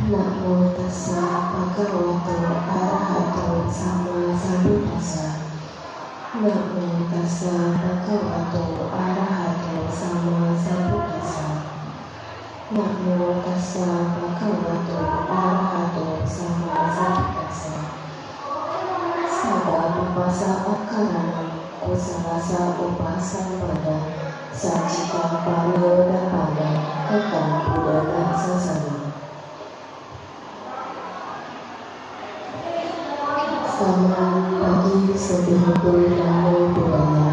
Namo tassa bhagavato arahato sama sambuddhassa. Namo tassa bhagavato arahato sama sambuddhassa. Namo tassa bhagavato arahato sama sambuddhassa. Sabda upasa akaranam kusalasa upasa pada sajika pariyoda pada kekal budana sasana. Selamat pagi Saudaraku Namo Buddhaya.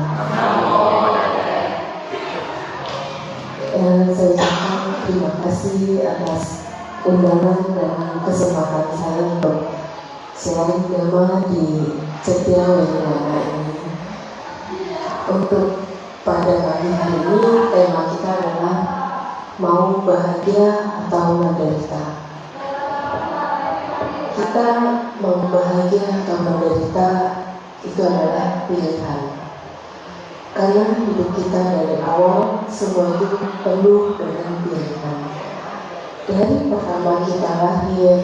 Saya ucapkan terima kasih atas undangan dan kesempatan saya untuk sharing tema di Setia Webinar ini. Untuk pada pagi hari ini tema kita adalah mau bahagia atau menderita. Kita mau bahagia atau menderita itu adalah pilihan. Karena hidup kita dari awal semua itu penuh dengan pilihan. Dari pertama kita lahir,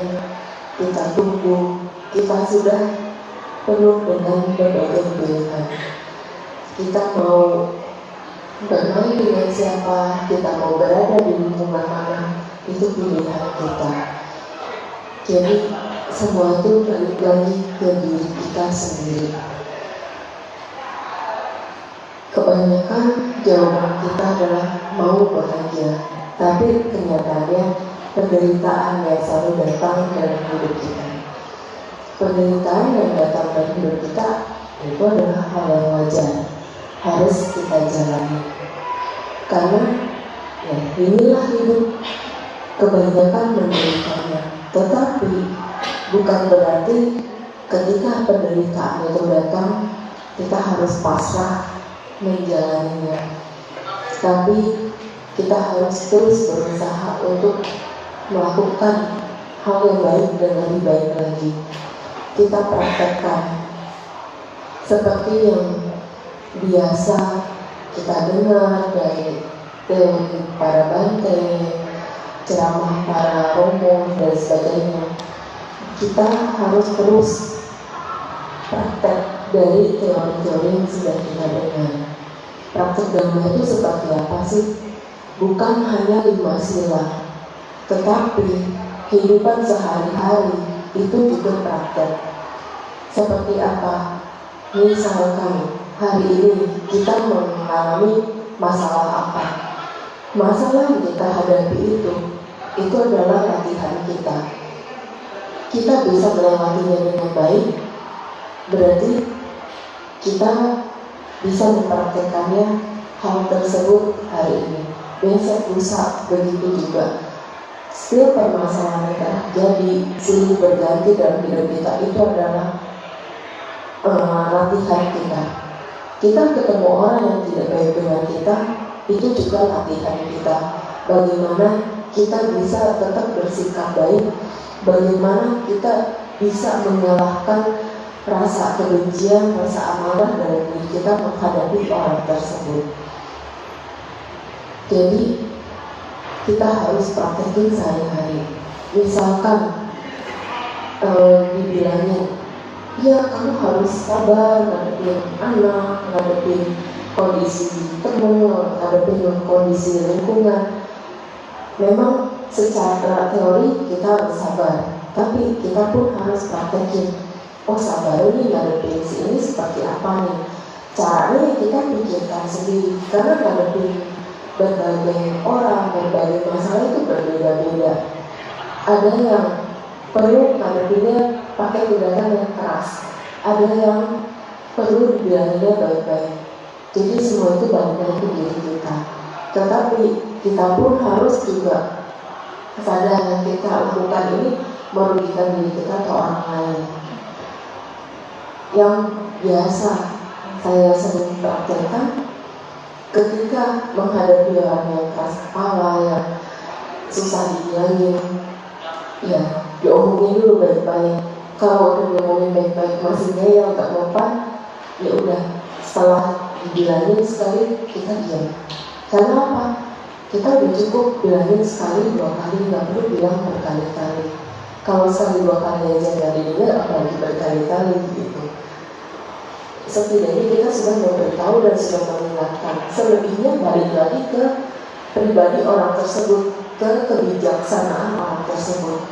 kita tumbuh, kita sudah penuh dengan berbagai pilihan. Kita mau bermain dengan siapa, kita mau berada di lingkungan mana, itu pilihan kita. Jadi semua itu balik lagi ke diri kita sendiri. Kebanyakan jawaban kita adalah mau bahagia, tapi kenyataannya penderitaan yang selalu datang dalam hidup kita. Penderitaan yang datang dalam hidup kita itu adalah hal yang wajar, harus kita jalani. Karena ya, inilah hidup, kebanyakan menderitanya. Tetapi bukan berarti ketika penderitaan itu datang kita harus pasrah menjalaninya. Tapi kita harus terus berusaha untuk melakukan hal yang baik dan lebih baik lagi. Kita praktekkan seperti yang biasa kita dengar dari teori para bante, ceramah para romo dan sebagainya. Kita harus terus praktek dari teori-teori yang sudah kita dengar. Praktek Dhamma itu seperti apa sih? Bukan hanya 5 sila, tetapi kehidupan sehari-hari itu juga praktek. Seperti apa? Misalkan hari ini kita mengalami masalah apa? Masalah yang kita hadapi itu adalah latihan kita. Kita bisa melewatinya dengan baik, berarti kita bisa mempraktekannya hal tersebut hari ini. Besok lusa begitu juga. Setiap permasalahan yang terjadi silih berganti dalam hidup kita itu adalah latihan kita. Kita ketemu orang yang tidak baik dengan kita, itu juga latihan kita. Bagaimana kita bisa tetap bersikap baik, bagaimana kita bisa mengalahkan rasa kebencian, rasa amarah dalam diri kita menghadapi orang tersebut. Jadi kita harus praktekin sehari-hari. Misalkan dibilangin, ya kamu harus sabar ngadepin anak, ngadepin kondisi teman, ngadepin kondisi lingkungan. Memang secara teori kita harus sabar, tapi kita pun harus praktekin. Oh, sabar ini ngadepin ini seperti apa nih? Caranya kita pikirkan sendiri, karena ngadepin berbagai orang, berbagai masalah itu berbeda-beda. Ada yang perlu ngadepinnya pakai tindakan yang keras, ada yang perlu dibilanginnya baik-baik. Jadi semua itu balik lagi ke diri kita. Tetapi kita pun harus juga kesadaran yang kita lakukan ini merugikan diri kita atau orang lain. Yang biasa saya sering praktekkan ketika menghadapi orang yang keras kepala, yang susah dibilangin, ya diomongin dulu baik-baik. Kalau udah diomongin baik-baik masih ngeyel gak mempan, ya udah setelah dibilangin sekali kita diam. Karena apa? Kita udah cukup bilangin sekali, 2 kali, nggak perlu bilang berkali-kali. Kalau sekali 2 kali aja nggak didengar, apalagi berkali-kali gitu. Setidaknya kita sudah memberitahu dan sudah mengingatkan. Selebihnya balik lagi ke pribadi orang tersebut, ke kebijaksanaan orang tersebut.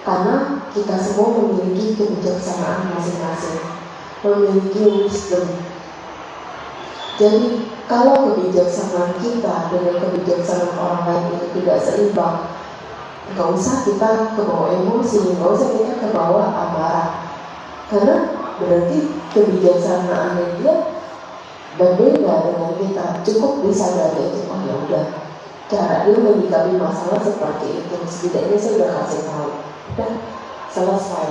Karena kita semua memiliki kebijaksanaan masing-masing, memiliki wisdom. Jadi kalau kebijaksanaan kita dengan kebijaksanaan orang lain itu tidak seimbang, nggak usah kita kebawa emosi, nggak usah kita kebawa amarah, karena berarti kebijaksanaan dia berbeda dengan kita. Cukup disadari itu, oh ya udah, cara dia menyikapi masalah seperti itu, setidaknya saya udah kasih tahu, udah selesai.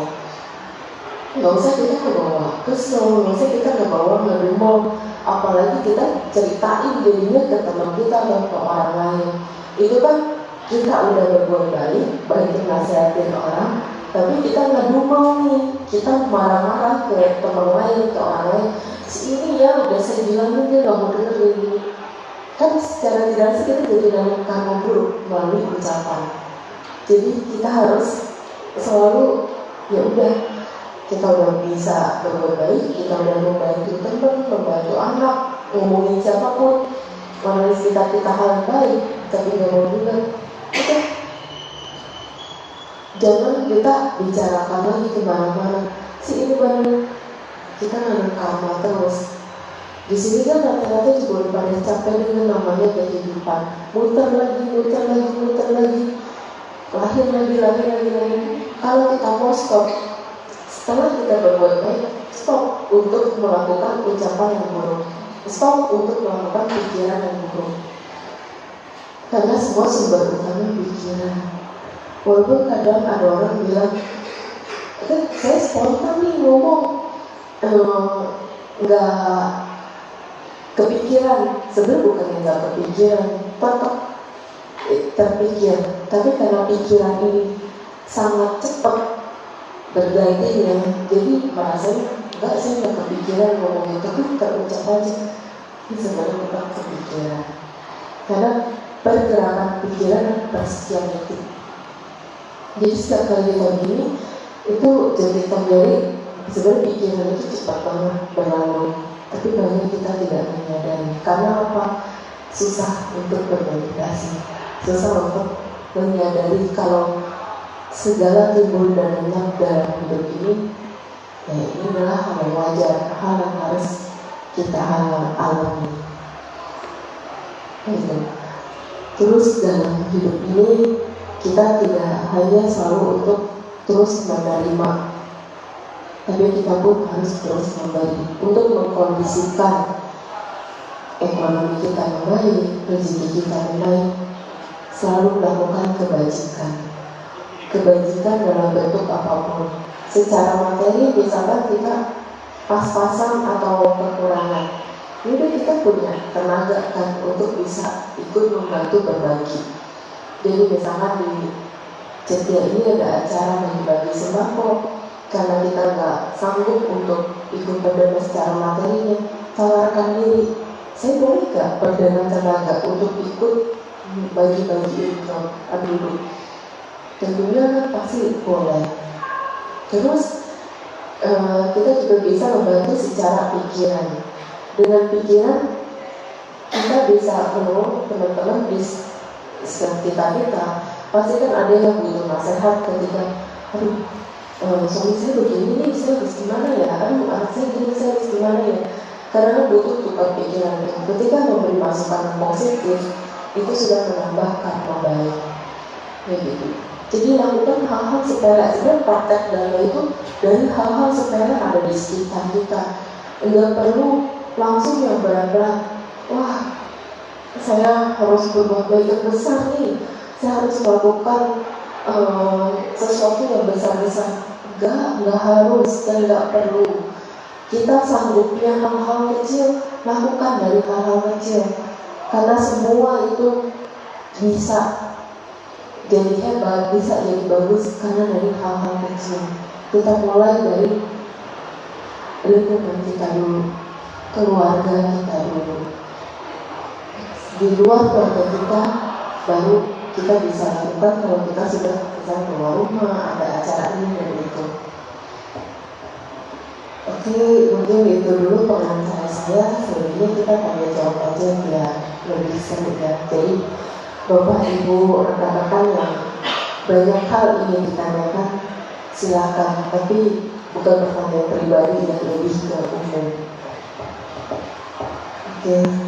Nggak usah kita kebawa kesel, nggak usah kita kebawa ngedumel, apalagi kita ceritain dirinya ke teman kita atau ke orang lain. Itu kan kita udah berbuat baik nasihatin orang, tapi kita ngedumel nih, kita marah-marah ke teman lain, ke orang lain. Si ini ya udah saya bilangin dia nggak mau dengerin. Kan secara tidak langsung kita jadi dalam karma buruk melalui ucapan. Jadi kita harus selalu ya udah, kita udah bisa berbuat baik, kita udah membantu teman, membantu anak, ngomongin siapapun, menulis kita hal baik, tapi nggak mau dengar. Oke, jangan kita bicarakan lagi kemana-mana. Si ini baru kita nggak karma terus. Di sini kan rata-rata juga udah pada capek dengan namanya kehidupan. Muter lagi, lahir lagi. Kalau kita mau stop, setelah kita berbuat baik, stop untuk melakukan ucapan yang buruk, stop untuk melakukan pikiran yang buruk. Karena semua sumber utama pikiran. Walaupun kadang ada orang bilang, saya spontan nih ngomong, nggak kepikiran. Sebenarnya bukan nggak kepikiran, tetap terpikir. Tapi karena pikiran ini sangat cepat bergantinya, jadi merasanya enggak, saya nggak kepikiran ngomong itu, tapi terucap aja. Ini sebenarnya bukan kepikiran, karena pergerakan pikiran persekian detik. Jadi setiap kali kita gini, itu jadi terjadi. Sebenarnya pikiran itu cepat banget berlalu, tapi banyak kita tidak menyadari. Karena apa? Susah untuk bermeditasi, susah untuk menyadari kalau segala timbul dan lenyap dalam hidup ini, ya ini adalah hal yang wajar, hal yang harus kita alami. Gitu. Terus dalam hidup ini kita tidak hanya selalu untuk terus menerima, tapi kita pun harus terus memberi untuk mengkondisikan ekonomi kita membaik, rezeki kita membaik. Selalu melakukan kebajikan dalam bentuk apapun. Secara materi misalkan kita pas-pasan atau kekurangan, jadi kita punya tenaga kan untuk bisa ikut membantu berbagi. Jadi misalkan di Cetia ini ada acara bagi-bagi sembako, karena kita nggak sanggup untuk ikut berdana secara materinya, tawarkan diri, saya boleh nggak berdana tenaga untuk ikut bagi-bagi itu, dulu. Tentunya kan pasti boleh. Terus kita juga bisa membantu secara pikiran. Dengan pikiran kita bisa menolong teman-teman di sekitar kita. Pasti kan ada yang butuh nasihat ketika, suami saya begini nih, saya harus gimana ya? Anak saya gini, saya harus gimana ya? Karena butuh tukar pikiran. Ketika memberi masukan yang positif, itu sudah menambah karma baik. Ya gitu. Jadi lakukan hal-hal sepele. Sebenarnya praktek dana itu dari hal-hal sepele ada di sekitar kita. Enggak perlu langsung yang berat-berat. Wah, saya harus berbuat baik yang besar nih. Saya harus melakukan sesuatu yang besar-besar. Enggak harus dan enggak perlu. Kita sanggupnya hal-hal kecil, lakukan dari hal-hal kecil. Karena semua itu bisa jadi hebat, bisa jadi bagus karena dari hal-hal kecil. Kita mulai dari lingkungan kita dulu, keluarga kita dulu. di luar keluarga kita baru kita bisa lakukan kalau kita sudah bisa keluar rumah, ada acara ini dan itu. Oke, mungkin itu dulu pengantar saya. Sebenarnya kita tanya jawab aja biar lebih seru ya. Jadi Bapak Ibu rekan-rekan yang banyak hal ingin ditanyakan, silakan. Tapi bukan pertanyaan pribadi yang lebih ke umum. Oke.